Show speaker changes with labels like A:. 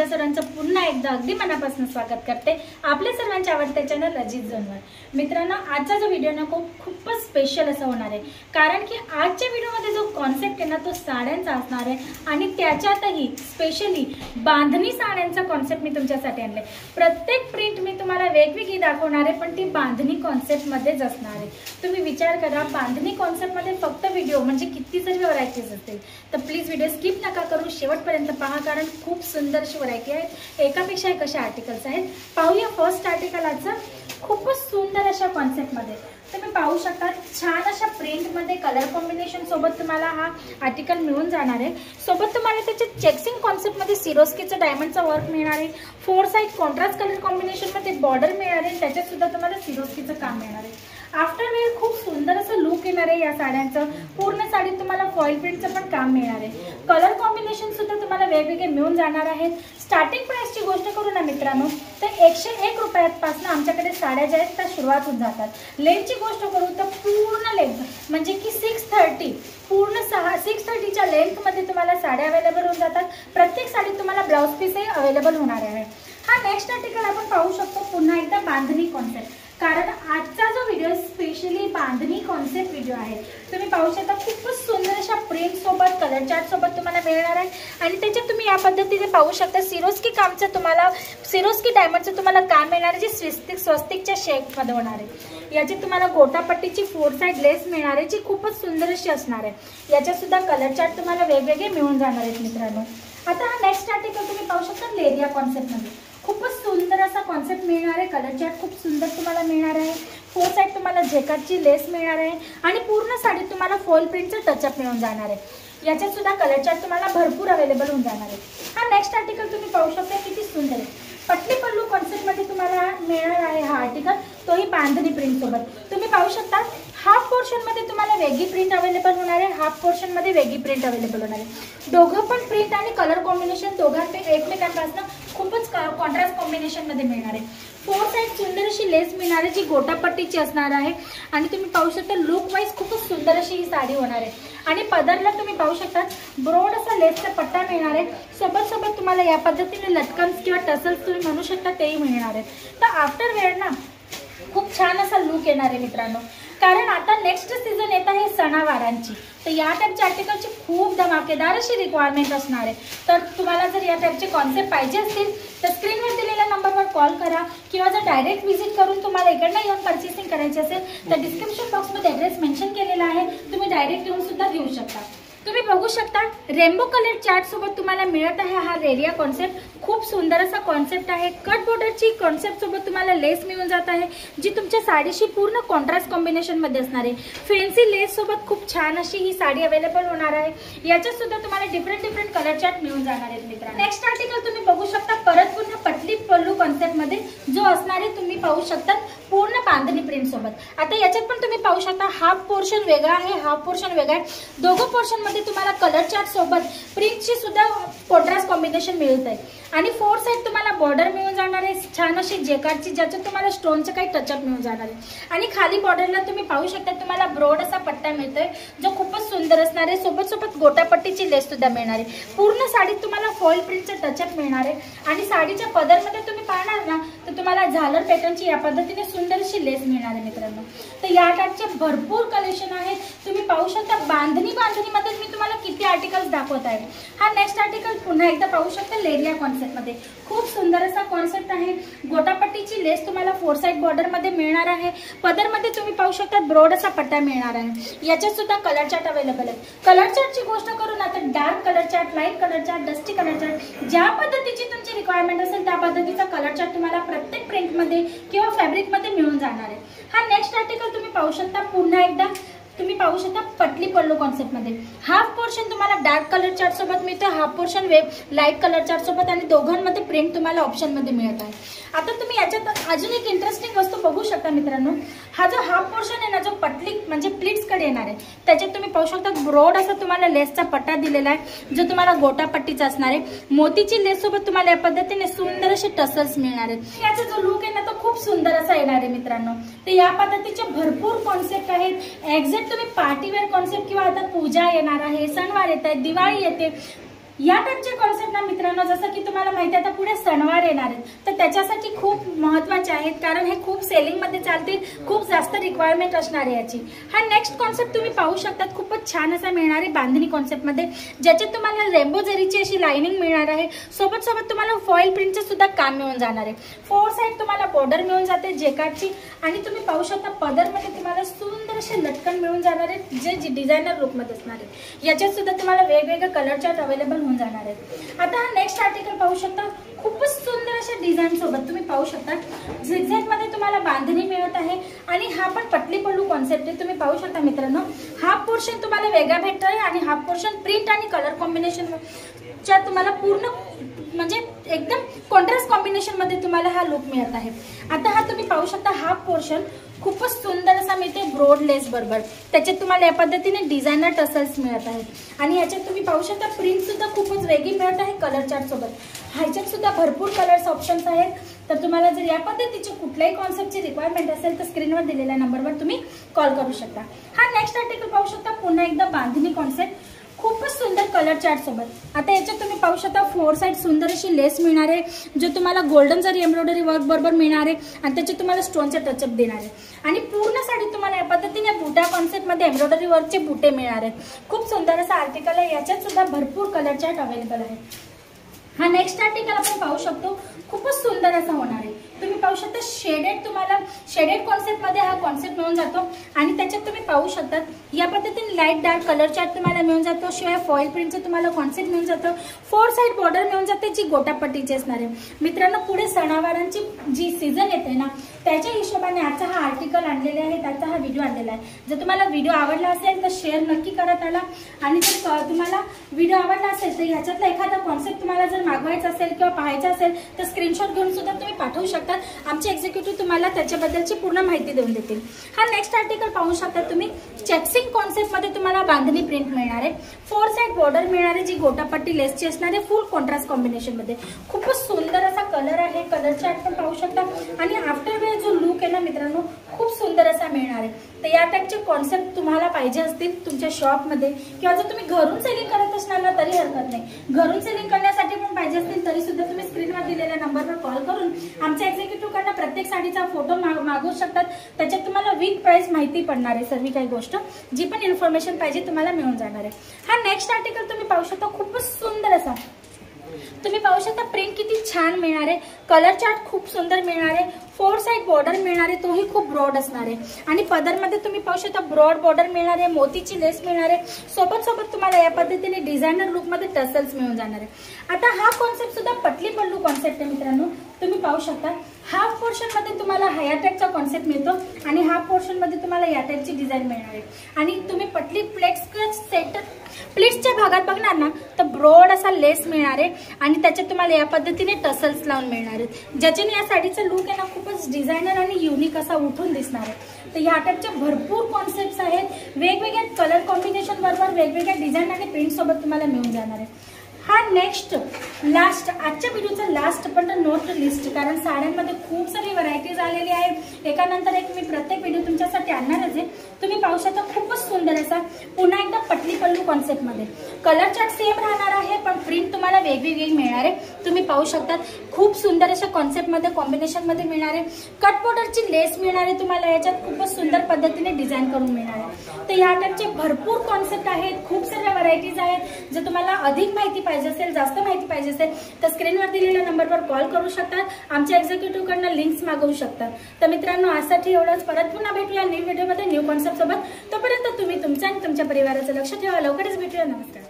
A: सर्वांचं पुन्हा एकदा अगदी मनापासून स्वागत करते आपल्या सर्वांच्या आवडते चॅनल अजित झोनवर। मित्रांनो, आजचा जो व्हिडिओ ना खूपच स्पेशल असा होणार आहे, कारण की आजच्या व्हिडिओमध्ये जो कॉन्सेप्ट आहे ना तो साड्यांचा असणार आहे आणि त्याच्यातही स्पेशली बांधणी साड्यांचा कॉन्सेप्ट मी तुमच्यासाठी आणले। प्रत्येक प्रिंट मी तुम्हाला वेगवेगळी दाखवणार आहे, पण ती बांधणी कॉन्सेप्ट मध्येच असणार आहे। तुम्ही विचार करा, बांधणी कॉन्सेप्ट मध्ये फक्त व्हिडिओ म्हणजे किती सारी व्हरायटीज असतील, तर प्लीज व्हिडिओ स्किप नका करू, शेवटपर्यंत पहा, कारण खूप सुंदर अशी व्हरायटी आहे। एकापेक्षा एक अशा आर्टिकल्स आहेत। पाहूया फर्स्ट आर्टिकल आजचं, खूपच सुंदर अशा कॉन्सेप्ट मध्ये तुम्ही पाहू शकता। छान अशा प्रिंट मध्ये कलर कॉम्बिनेशन सोबत तुम्हाला हा आर्टिकल मिळून जाणार आहे। सोबत तुम्हाला त्याचे चेक्सिंग कॉन्सेप्ट मध्ये सिरोस्कीचं डायमंडचं वर्क मिळणार आहे। Four side contrast colour combination मध्ये बॉर्डर मिळणार आहे, त्याच्यात सुद्धा तुम्हाला सिरोस्कीचं काम मिळणार आहे। आफ्टर वेअर खूप सुंदर असं लुक येणार आहे या साड्यांचं। पूर्ण साडीत तुम्हाला फॉइल प्रिंटचं पण काम मिळणार आहे। कलर कॉम्बिनेशन सुद्धा तुम्हाला वेगवेगळे मिळून जाणार आहेत। स्टार्टिंग प्राइसची गोष्ट करू ना मित्रांनो, तर 101 रुपयापासून आमच्याकडे साड्या ज्या आहेत त्या सुरुवात होऊन जातात। लेंथची गोष्ट करू तर पूर्ण लेंथ म्हणजे की 630 पूर्ण 630च्या लेंथ मध्ये तुम्हाला साड्या अवेलेबल होऊन जातात। प्रत्येक साडीत तुम्हाला ब्लाउज पीसही अवेलेबल होणार आहे। हा नेक्स्ट आर्टिकल आपण पाहू शकतो, पुन्हा एकदा बांधणी कॉन्सेप्ट, कारण आजचा जो व्हिडिओ स्पेशली बांधणी कॉन्सेप्ट व्हिडिओ आहे। तुम्ही पाहू शकता खूपच सुंदर अशा प्रिंट सोबत कलर चार्ट सोबत तुम्हाला मिळणार आहे आणि त्याच्यात तुम्ही या पद्धतीने पाहू शकता सिरोस्की कामचं तुम्हाला सिरोस्की डायमंडचं तुम्हाला काम मिळणार आहे, जे स्वस्तिकच्या शेप मध्ये होणार आहे। याची तुम्हाला गोटापट्टीची फोर साइड लेस मिळणार आहे, जी खूपच सुंदर अशी असणार आहे। याच्यात सुद्धा कलर चार्ट तुम्हाला वेगवेगळे मिळून जाणार आहेत मित्रांनो। आता हा नेक्स्ट आर्टिकल तुम्ही पाहू शकता लेरिया कॉन्सेप्ट मध्ये खूपच सुंदर असा कॉन्सेप्ट मिळणार आहे। कलर चार्ट खूप सुंदर तुम्हाला मिळणार आहे। फोर साइड तुम्हाला जेकार्डची लेस मिळणार आहे आणि पूर्ण साडीत तुम्हाला फॉइल प्रिंटचं टचअप मिळून जाणार आहे। याच्यात सुद्धा कलर चार्ट तुम्हाला भरपूर अवेलेबल होऊन जाणार आहे। हा नेक्स्ट आर्टिकल तुम्ही पाहू शकता किती सुंदर आहे। पटली पल्लू कॉन्सेप्ट मध्ये तुम्हाला मिळणार आहे हा आर्टिकल, तोही बांधणी प्रिंट सोबत। तुम्ही पाहू शकता हाफ पोर्शन मध्ये तुम्हाला वेगळी प्रिंट अवेलेबल होणार आहे, हाफ पोर्शन मध्ये वेगळी प्रिंट अवेलेबल होणार आहे। दोघं पण प्रिंट आणि कलर कॉम्बिनेशन दोघांपैकी एकमेकांपासून खूपच कॉन्ट्रास्ट कॉम्बिनेशन मध्ये मिळणार आहे। फोर साइड सुंदर अशी लेस मिळणार आहे, जी गोटापट्टीची असणार आहे आणि तुम्ही पाहू शकता लुक वाईज खूपच सुंदर अशी ही साडी होणार आहे। आणि पदरला तुम्ही पाहू शकता ब्रॉड असा लेसचा पट्टा मिळणार आहे। सोबत सोबत तुम्हाला या पद्धतीने लटकन्स किंवा टसल्स तुम्ही म्हणू शकता तेही मिळणार आहेत। तर आफ्टर वेअर ना खूप छान असा लुक येणार आहे मित्रांनो, कारण आता नेक्स्ट सीझन येत आहे सणावारांची, तर या टाईपच्या आर्टिकलची खूप धमाकेदार अशी रिक्वायरमेंट असणार आहे। तर तुम्हाला जर या टाईपचे कॉन्सेप्ट पाहिजे असतील तर स्क्रीनवर दिलेल्या नंबरवर कॉल करा, किंवा जर डायरेक्ट व्हिजिट करून तुम्हाला इकडनं येऊन पर्चेसिंग करायची असेल तर डिस्क्रिप्शन बॉक्समध्ये ॲड्रेस मेन्शन केलेला आहे, तुम्ही डायरेक्ट येऊन सुद्धा घेऊ शकता। तुम्ही बघू शकता रेनबो कलर चार्ट सोबत तुम्हाला मिळत आहे हा लेरिया कॉन्सेप्ट। खूप सुंदर असा कॉन्सेप्ट आहे। कट बॉर्डरची कॉन्सेप्ट सोबत तुम्हाला लेस मिळून जात आहे, जी तुमच्या साडीशी पूर्ण कॉन्ट्रास्ट कॉम्बिनेशन मध्ये असणार आहे। फॅन्सी लेस सोबत खूप छान अशी ही साडी अवेलेबल होणार आहे। याच्यात सुद्धा तुम्हाला डिफरंट कलर चार्ट मिळून जाणार आहेत मित्रांनो। नेक्स्ट आर्टिकल तुम्ही बघू शकता परत पुन्हा पटली पल्लू कॉन्सेप्ट मध्ये, जो असणार आहे तुम्ही पाहू शकता पूर्ण बांधणी प्रिंट सोबत। आता याच्यात पण तुम्ही पाहू शकता हाफ पोर्शन वेगळा आहे, हाफ पोर्शन वेगळा आहे। दोघं पोर्शन मध्ये तुम्हाला कलर चार्ट सोबत प्रिंटची सुद्धा कॉन्ट्रास्ट कॉम्बिनेशन मिळत आहे आणि फोर साइड तुम्हाला बॉर्डर मिळून जाणार आहे छान अशी जेकार्डची, ज्याच्यात तुम्हाला स्टोनचं काही टचअप मिळून जाणार आहे। आणि खाली बॉर्डरला तुम्ही पाहू शकता तुम्हाला ब्रॉड असा पट्टा मिळतोय, जो खूपच सुंदर असणार आहे। सोबत सोबत गोटापट्टीची लेस सुद्धा मिळणार आहे। पूर्ण साडीत तुम्हाला फॉइल प्रिंटचं टचअप मिळणार आहे आणि साडीच्या पदरमध्ये तुम्ही पाहणार ना तर तुम्हाला झालर पॅटर्नची या पद्धतीने सुंदर अशी लेस मिळणार आहे मित्रांनो। तर या टाईपचे भरपूर कलेक्शन आहे। तुम्ही पाहू शकता बांधणीमध्ये मी तुम्हाला किती आर्टिकल्स दाखवत आहे। हा नेक्स्ट आर्टिकल पुन्हा एकदा पाहू शकता लेरिया कॉन्सेप्ट मध्ये खूप सुंदर असा कॉन्सेप्ट आहे। गोटापट्टीची लेस तुम्हाला फोर साइड बॉर्डर मध्ये मिळणार आहे। पदरमध्ये तुम्ही पाहू शकता ब्रॉड असा पट्टा मिळणार आहे। याच्यात सुद्धा कलर चार्ट अवेलेबल आहे। कलर चार्टची गोष्ट करू ना तर dark colour chart, light colour chart, dusty colour chart, ज्या पद्धतीची तुमची रिक्वायरमेंट असेल त्या पद्धतीचा कलर चार्ट तुम्हाला प्रत्येक प्रिंट मध्ये किंवा फॅब्रिक मध्ये मिळून जाणार आहे। हा नेक्स्ट आर्टिकल तुम्ही पाहू शकता पुन्हा एकदा तुम्ही पाहू शकता पटली पल्लू कॉन्सेप्ट मध्ये हाफ पोर्शन तुम्हाला डार्क कलर चार्ट सोबत मिळतं, half portion light colour chart सोबत आणि दोघांमध्ये प्रिंट तुम्हाला ऑप्शन मध्ये मिळत आहे। आता तुम्ही याच्यात अजून एक इंटरेस्टिंग वस्तू बघू शकता मित्रांनो, हा जो हाफ पोर्शन आहे ना जो पटली म्हणजे प्लीट्स कडे येणार आहे, त्याच्यात तुम्ही पाहू शकता ब्रॉड असा तुम्हाला लेसचा पट्टा दिलेला आहे, जो तुम्हाला गोटापट्टीचा असणार आहे। मोतीची लेस सोबत तुम्हाला या पद्धतीने सुंदर असे टसल्स मिळणार आहेत। याचा जो लुक आहे ना तो खूप सुंदर असा येणार आहे मित्रांनो। तर या पद्धतीचे भरपूर कॉन्सेप्ट आहेत। एक्झॅक्ट तुम्ही पार्टी वेअर कॉन्सेप्ट किंवा आता पूजा येणार आहे, सणवार येत आहेत, दिवाळी येते, या टाइपचे कॉन्सेप्ट ना मित्रांनो, जसं की तुम्हाला माहिती आहे आता पुढे सणवार येणार आहेत, तर त्याच्यासाठी खूप महत्त्वाचे आहेत, कारण हे खूप सेलिंग मध्ये चालतील, खूप जास्त रिक्वायरमेंट असणार आहे याची. हा नेक्स्ट कॉन्सेप्ट तुम्ही पाहू शकतात, खूपच छान असा मिळणार आहे बांधणी कॉन्सेप्ट मध्ये, ज्याच्यात तुम्हाला रेनबो जरीची अशी लाइनिंग मिळणार आहे. सोबत सोबत तुम्हाला फॉइल प्रिंटचे सुद्धा काम मिळून जाणार आहे. 4 साइड तुम्हाला बॉर्डर मिळून जाते जेकार्डची, आणि तुम्ही पाहू शकता पदरमध्ये तुम्हाला सुंदर असे लटकन मिळून जाणार आहे, जे डिझायनर लुक मध्ये असणार आहे. याच्यात सुद्धा तुम्हाला वेगवेगळे कलर चार्ट अवेलेबल होऊन जाणार आहेत. आता हा नेक्स्ट आर्टिकल पाहू शकता, खूपच सुंदर अशा डिझाईन सोबत तुम्ही पाहू शकता झिगझॅग मध्ये तुम्हाला बांधणी मिळत आहे, आणि हा पण पटली पल्लू कॉन्सेप्ट आहे. तुम्ही पाहू शकता मित्रांनो, हाफ पोर्शन तुम्हाला वेगळा भेटतोय आणि हाफ पोर्शन प्रिंट आणि कलर कॉम्बिनेशन च्या तुम्हाला पूर्ण म्हणजे एकदम कॉन्ट्रास्ट कॉम्बिनेशन मध्ये तुम्हाला हा लुक मिळत आहे. आता हा तुम्ही पाहू शकता हाफ पोर्शन खूपच सुंदर असा मिळते ब्रॉड लेस बरोबर, त्याच्यात तुम्हाला या पद्धतीने डिझायनर टसल्स मिळत आहेत, आणि याच्यात तुम्ही पाहू शकता प्रिंट सुद्धा खूपच वेगळी मिळत आहे कलर चार्ट सोबत. ह्याच्यात सुद्धा भरपूर कलर्स ऑप्शन्स आहेत. तर तुम्हाला जर या पद्धतीचे कुठल्याही कॉन्सेप्टची रिक्वायरमेंट असेल तर स्क्रीनवर दिलेल्या नंबरवर तुम्ही कॉल करू शकता. हा नेक्स्ट आर्टिकल पाहू शकता, पुन्हा एकदा बांधणी कॉन्सेप्ट, खूपच सुंदर कलर चार्ट सोबत. आता याच्यात तुम्ही पाहू शकता 4 साइड सुंदर अशी लेस मिळणार आहे, जो तुम्हाला गोल्डन जरी एम्ब्रॉयडरी वर्क बरोबर मिळणार आहे, आणि त्याच्यात तुम्हाला स्टोनचा टचअप देणार आहे. आणि पूर्ण साडी तुम्हाला या पद्धतीने बुटा कॉन्सेप्ट मध्ये एम्ब्रॉयडरी वर्कचे बुटे मिळणार आहेत. खूप सुंदर असा आर्टिकल आहे, याच्यात सुद्धा भरपूर कलर चार्ट अवेलेबल आहे. हा नेक्स्ट आर्टिकल आपण पाहू शकतो, खूपच सुंदर असा होणार आहे. तुम्ही पाहू शकता शेडेड, तुम्हाला शेडेड कॉन्सेप्ट मध्ये हा कॉन्सेप्ट मिळून जातो, आणि त्याच्यात तुम्ही पाहू शकता या पद्धतीने लाईट डार्क कलर चार्ट तुम्हाला मिळून जातो. शिवाय फॉइल प्रिंटचं तुम्हाला कॉन्सेप्ट मिळून जातो. 4 साइड बॉर्डर मिळून जाते, जी गोटापट्टीची असणार आहे. मित्रांनो, पुढे सणावारांची जी सीझन येते ना, त्याच्या हिशोबाने आजचा हा आर्टिकल आणलेला आहे, त्याचा हा व्हिडिओ आणलेला आहे. जर तुम्हाला व्हिडिओ आवडला असेल तर शेअर नक्की करा त्याला, आणि जर तुम्हाला व्हिडिओ आवडला असेल तर ह्याच्यातला एखादा कॉन्सेप्ट तुम्हाला जर मागवायचा असेल किंवा पाहायचा असेल तर स्क्रीनशॉट घेऊन सुद्धा तुम्ही पाठवू शकता. आमचे एक्झिक्युटिव्ह तुम्हाला त्याच्याबद्दलची पूर्ण माहिती देऊन देतील. हा नेक्स्ट आर्टिकल पाहू शकता तुम्ही, चेक्सिंग कॉन्सेप्ट मध्ये तुम्हाला बांधणी प्रिंट मिळणार आहे. 4 साइड बॉर्डर मिळणार आहे, जी गोटापट्टी लेसची असणार आहे, फुल कॉन्ट्रास्ट कॉम्बिनेशन मध्ये. खूपच सुंदर असा कलर आहे, कलर चार्ट पण पाहू शकता, आणि आफ्टर वेअर जो लुक आहे ना मित्रांनो, खूप सुंदर असा मिळणार आहे. तर या टाइपचे कॉन्सेप्ट तुम्हाला पाहिजे असतील तुमच्या शॉपमध्ये, किंवा जर तुम्ही घरून सेलिंग करत असणार ना तरी हरकत नाही, घरून सेलिंग करण्यासाठी पण पाहिजे असतील तरी सुद्धा तुम्ही स्क्रीनवर दिलेल्या नंबरवर कॉल करून आमच्या एक्झिक्युटिव्ह कडनं प्रत्येक साडीचा फोटो मागवू शकतात. त्याच्यात तुम्हाला विथ प्राइस माहिती पडणार आहे, सर्व काही गोष्ट जी पण इन्फॉर्मेशन पाहिजे तुम्हाला मिळून जाणार आहे. हा नेक्स्ट आर्टिकल तुम्ही पाहू शकता, खूपच सुंदर असा तुम्ही पाहू शकता, प्रिंट किती छान मिळणार आहे, कलर चार्ट खूप सुंदर मिळणार आहे, 4 साइड बॉर्डर मिळणार आहे, तोही खूप ब्रॉड असणार आहे, आणि पदरमध्ये तुम्ही पाहू शकता ब्रॉड बॉर्डर मिळणार आहे, मोतीची लेस मिळणार आहे. सोबत सोबत तुम्हाला या पद्धतीने डिझायनर लुक मध्ये टसल्स मिळून जाणार आहे. आता हा कॉन्सेप्ट सुद्धा पटली पल्लू कॉन्सेप्ट आहे मित्रांनो. तुम्ही पाहू शकता हाफ पोर्शन मध्ये तुम्हाला ह्या टाइपचा कॉन्सेप्ट मिळतो, आणि हाफ पोर्शन मध्ये तुम्हाला या टाइपची डिझाईन मिळणार आहे. आणि तुम्ही पटली प्लेट्सच्या भागात बघणार ना तर ब्रॉड असा लेस मिळणार आहे, आणि त्याच्यात तुम्हाला या पद्धतीने टसल्स लावून मिळणार आहेत, ज्याच्याने या साडीचं लुक आहे ना खूपच डिझायनर आणि युनिक असा उठून दिसणार आहे. तर या टाइपचे भरपूर कॉन्सेप्ट्स आहेत, वेगवेगळ्या कलर कॉम्बिनेशन बरोबर वेगवेगळ्या डिझाईन आणि प्रिंट सोबत तुम्हाला मिळून जाणार आहे. हा नेक्स्ट लास्ट आजच्या व्हिडिओचा लास्ट पण नोट लिस्ट, कारण साड्यांमध्ये खूप सारी व्हरायटीज आलेली आहे, एकानंतर एक मी प्रत्येक व्हिडिओ तुमच्यासाठी आणणारच आहे. तुम्ही पाहू शकता खूपच सुंदर असा पुन्हा एकदा पटली पल्लू कॉन्सेप्ट मध्ये, कलर चार्ट सेम राहणार आहे पण प्रिंट तुम्हाला वेगवेगळी मिळणार आहे. तुम्ही पाहू शकता खूप सुंदर अशा कॉन्सेप्ट मध्ये कॉम्बिनेशन मध्ये मिळणार आहे. कट बॉर्डरची लेस मिळणार आहे तुम्हाला, याच्यात खूपच सुंदर पद्धतीने डिझाईन करून मिळणार आहे. तर या टाइपचे भरपूर कॉन्सेप्ट आहेत, खूप साऱ्या व्हरायटीज आहेत. जर तुम्हाला अधिक माहिती पाहिजे असेल, जास्त माहिती पाहिजे असेल तर स्क्रीनवर दिलेल्या नंबरवर कॉल करू शकता, आमच्या एक्झिक्युटिव्ह कडनं लिंक्स मागवू शकता. तर मित्रांनो, आजसाठी एवढंच. परत पुन्हा भेटूया न्यू व्हिडिओमध्ये न्यू कॉन्सेप्ट सोबत. तोपर्यंत तुम्ही तुमचं आणि तुमच्या परिवाराचं लक्ष ठेवा. लवकरच भेटूया. नमस्कार.